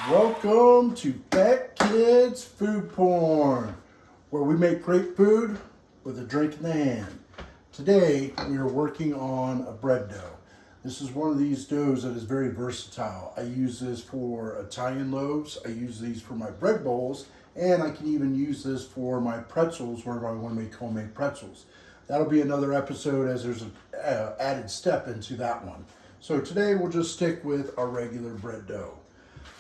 Welcome to Fat Kids Food Porn, where we make great food with a drink in the hand. Today we are working on a bread dough. This is one of these doughs that is very versatile. I use this for Italian loaves, I use these for my bread bowls, and I can even use this for my pretzels where I want to make homemade pretzels. That'll be another episode as there's an added step into that one. So today we'll just stick with our regular bread dough.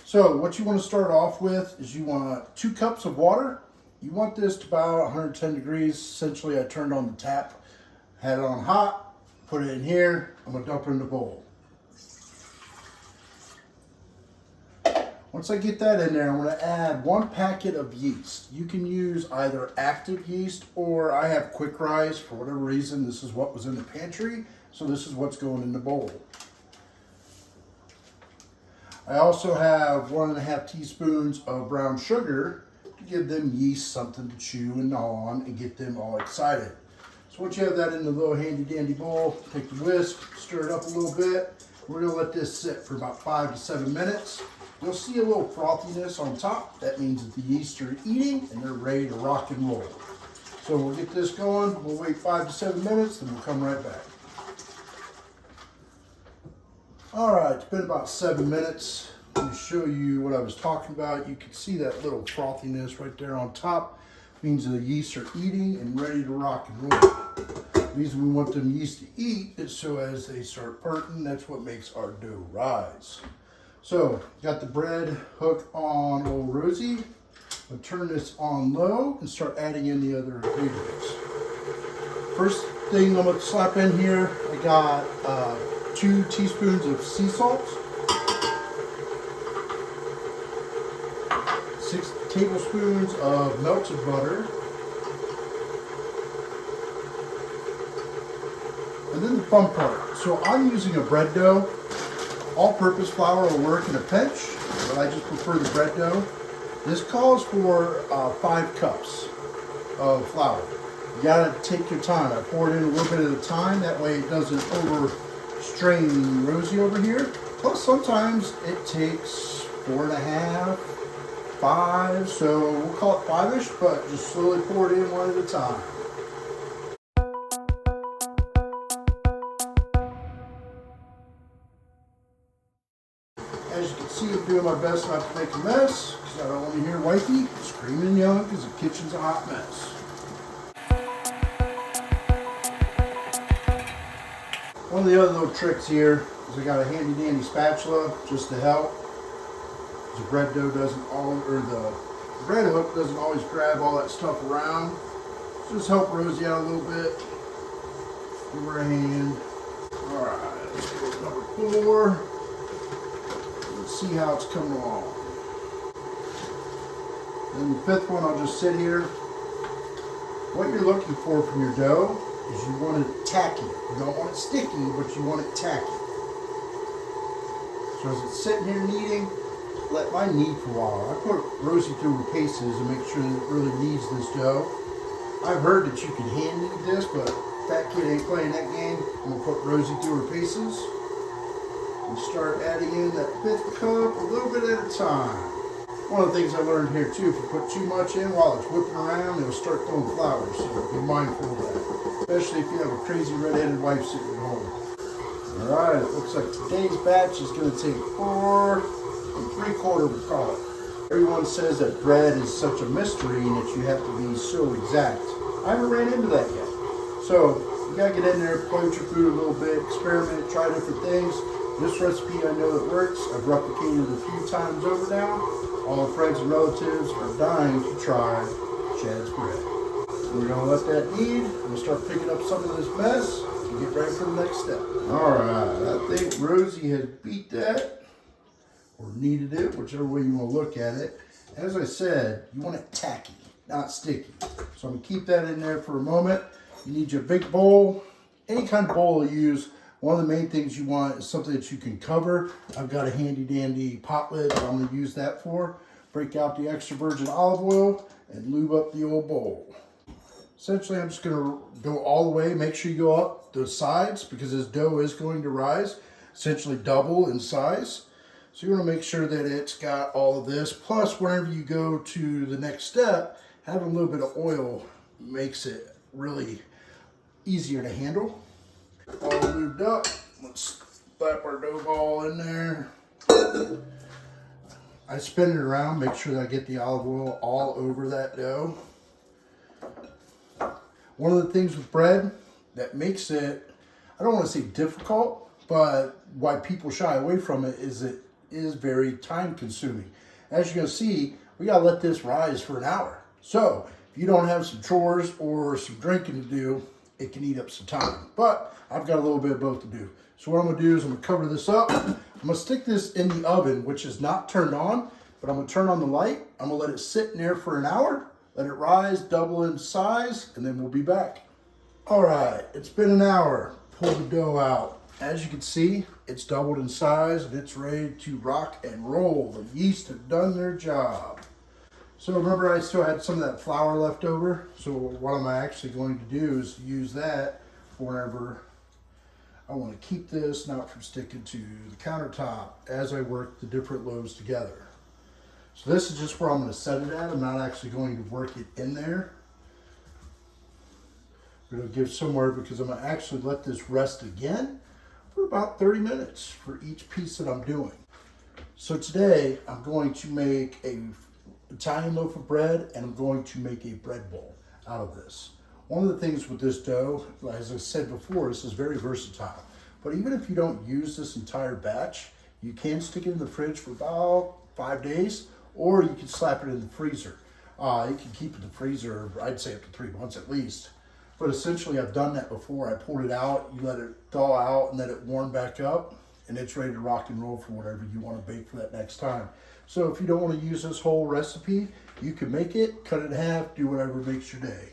So what you want to start off with is you want 2 cups of water. You want this to about 110 degrees. Essentially, I turned on the tap, had it on hot, put it in here. I'm going to dump it in the bowl. Once I get that in there, I'm going to add 1 packet of yeast. You can use either active yeast or I have quick rise. For whatever reason, this is what was in the pantry, so this is what's going in the bowl. I also have 1.5 teaspoons of brown sugar to give them yeast something to chew and gnaw on and get them all excited. So once you have that in the little handy dandy bowl, take the whisk, stir it up a little bit. We're going to let this sit for about 5 to 7 minutes. You'll see a little frothiness on top. That means that the yeast are eating and they're ready to rock and roll. So we'll get this going. We'll wait 5 to 7 minutes, then we'll come right back. All right, it's been about 7 minutes. Let me show you what I was talking about. You can see that little frothiness right there on top. Means the yeast are eating and ready to rock and roll. The reason we want them yeast to eat is so as they start burning, that's what makes our dough rise. So, got the bread hook on old Rosie. I'll turn this on low and start adding in the other ingredients. First thing I'm going to slap in here, I got 2 teaspoons of sea salt, 6 tablespoons of melted butter, and then the fun part. So I'm using a bread dough. All-purpose flour will work in a pinch, but I just prefer the bread dough. This calls for 5 cups of flour. You gotta take your time. I pour it in a little bit at a time. That way it doesn't overstrain Rosie over here. Plus sometimes it takes 4.5, 5. So we'll call it 5-ish, but just slowly pour it in one at a time. As you can see, I'm doing my best not to make a mess because I don't want to hear wifey screaming and yelling because the kitchen's a hot mess. One of the other little tricks here is I got a handy dandy spatula just to help. The bread dough doesn't the bread hook doesn't always grab all that stuff around. Just help Rosie out a little bit. Give her a hand. All right, let's go with number 4. Let's see how it's coming along. Then the 5th one, I'll just sit here. What you're looking for from your dough is you want it tacky. You don't want it sticky, but you want it tacky. So as it's sitting here kneading, let mine knead for a while. I put Rosie through her paces to make sure that it really kneads this dough. I've heard that you can hand knead this, but Fat Kid ain't playing that game. I'm gonna put Rosie through her paces. And start adding in that 5th cup a little bit at a time. One of the things I learned here too, if you put too much in while it's whipping around, it'll start throwing flowers. So be mindful of that. Especially if you have a crazy red-headed wife sitting at home. Alright, it looks like today's batch is going to take 4 3/4, we call it. Everyone says that bread is such a mystery and that you have to be so exact. I haven't ran into that yet. So, you got to get in there, play with your food a little bit, experiment, try different things. This recipe I know that works. I've replicated it a few times over now. All my friends and relatives are dying to try Chad's bread. We're going to let that knead. We'll start picking up some of this mess and get ready for the next step. Alright, I think Rosie has beat that, or kneaded it, whichever way you want to look at it. As I said, you want it tacky, not sticky. So I'm going to keep that in there for a moment. You need your big bowl, any kind of bowl you use. One of the main things you want is something that you can cover. I've got a handy dandy pot lid that I'm going to use that for. Break out the extra virgin olive oil and lube up the old bowl. Essentially, I'm just going to go all the way. Make sure you go up the sides because this dough is going to rise, essentially double in size. So you want to make sure that it's got all of this. Plus, whenever you go to the next step, having a little bit of oil makes it really easier to handle. All lubed up. Let's slap our dough ball in there. I spin it around, make sure that I get the olive oil all over that dough. One of the things with bread that makes it, I don't want to say difficult, but why people shy away from it is very time consuming. As you're going to see, we got to let this rise for an hour. So if you don't have some chores or some drinking to do, it can eat up some time. But I've got a little bit of both to do. So what I'm going to do is I'm going to cover this up. I'm going to stick this in the oven, which is not turned on, but I'm going to turn on the light. I'm going to let it sit in there for an hour, let it rise, double in size, and then we'll be back. All right, it's been an hour. Pull the dough out. As you can see, it's doubled in size and it's ready to rock and roll. The yeast have done their job. So remember, I still had some of that flour left over. So what I'm actually going to do is use that for whenever I want to keep this not from sticking to the countertop as I work the different loaves together. So this is just where I'm going to set it at. I'm not actually going to work it in there. I'm going to give somewhere because I'm going to actually let this rest again for about 30 minutes for each piece that I'm doing. So today I'm going to make an Italian loaf of bread and I'm going to make a bread bowl out of this. One of the things with this dough, as I said before, this is very versatile. But even if you don't use this entire batch, you can stick it in the fridge for about 5 days, or you can slap it in the freezer. You can keep it in the freezer, I'd say up to 3 months at least. But essentially I've done that before. I pulled it out, you let it thaw out and let it warm back up, and it's ready to rock and roll for whatever you want to bake for that next time. So if you don't want to use this whole recipe, you can make it, cut it in half, do whatever makes your day.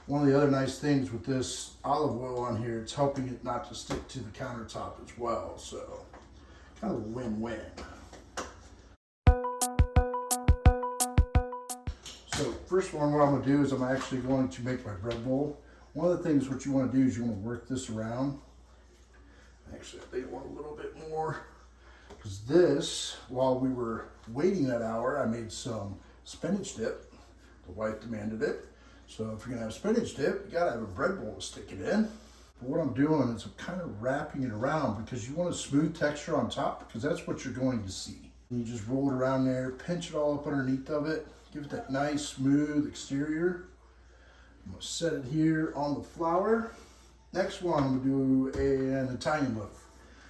One of the other nice things with this olive oil on here, it's helping it not to stick to the countertop as well. So kind of a win-win. So first one, what I'm going to do is I'm actually going to make my bread bowl. One of the things what you want to do is you want to work this around. Actually, I think I want a little bit more. Because this, while we were waiting that hour, I made some spinach dip. The wife demanded it. So if you're going to have spinach dip, you got to have a bread bowl to stick it in. But what I'm doing is I'm kind of wrapping it around because you want a smooth texture on top because that's what you're going to see. And you just roll it around there, pinch it all up underneath of it, give it that nice smooth exterior. I'm going to set it here on the flour. Next one, I'm going to do an Italian loaf.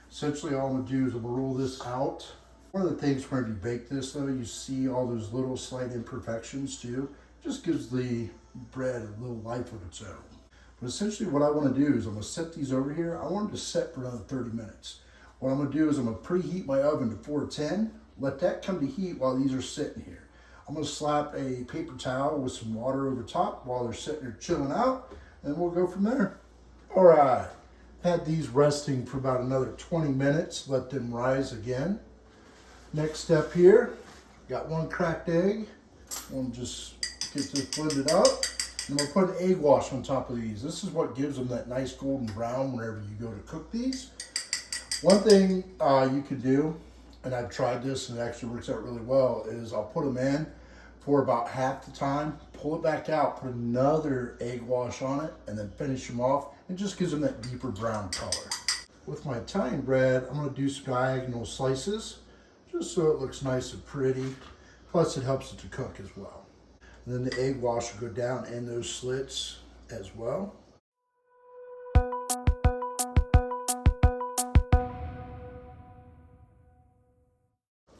Essentially all I'm going to do is I'm going to roll this out. One of the things whenever you bake this though, you see all those little slight imperfections too. It just gives the bread a little life of its own. But essentially what I want to do is I'm going to set these over here. I want them to set for another 30 minutes. What I'm going to do is I'm going to preheat my oven to 410. Let that come to heat while these are sitting here. I'm going to slap a paper towel with some water over top while they're sitting there chilling out, and we'll go from there. All right, had these resting for about another 20 minutes. Let them rise again. Next step here, got one cracked egg. We'll just get this blended up. And we'll put an egg wash on top of these. This is what gives them that nice golden brown whenever you go to cook these. One thing you could do, and I've tried this and it actually works out really well, is I'll put them in for about half the time, pull it back out, put another egg wash on it, and then finish them off. It just gives them that deeper brown color. With my Italian bread, I'm going to do some diagonal slices, just so it looks nice and pretty. Plus it helps it to cook as well. And then the egg wash will go down in those slits as well.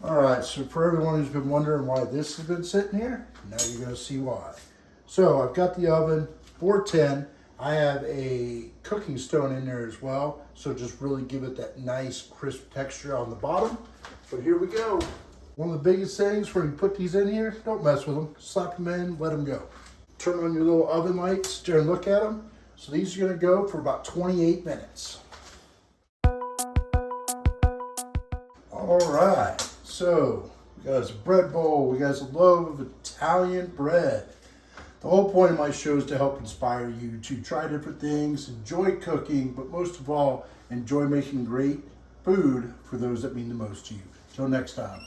All right, so for everyone who's been wondering why this has been sitting here, now you're going to see why. So I've got the oven 410. I have a cooking stone in there as well, so just really give it that nice crisp texture on the bottom. But here we go. One of the biggest things when you put these in here, don't mess with them. Slap them in, let them go. Turn on your little oven lights and look at them. So these are going to go for about 28 minutes. All right, so we got us a bread bowl. We got us a loaf of Italian bread. The whole point of my show is to help inspire you to try different things, enjoy cooking, but most of all, enjoy making great food for those that mean the most to you. Till next time.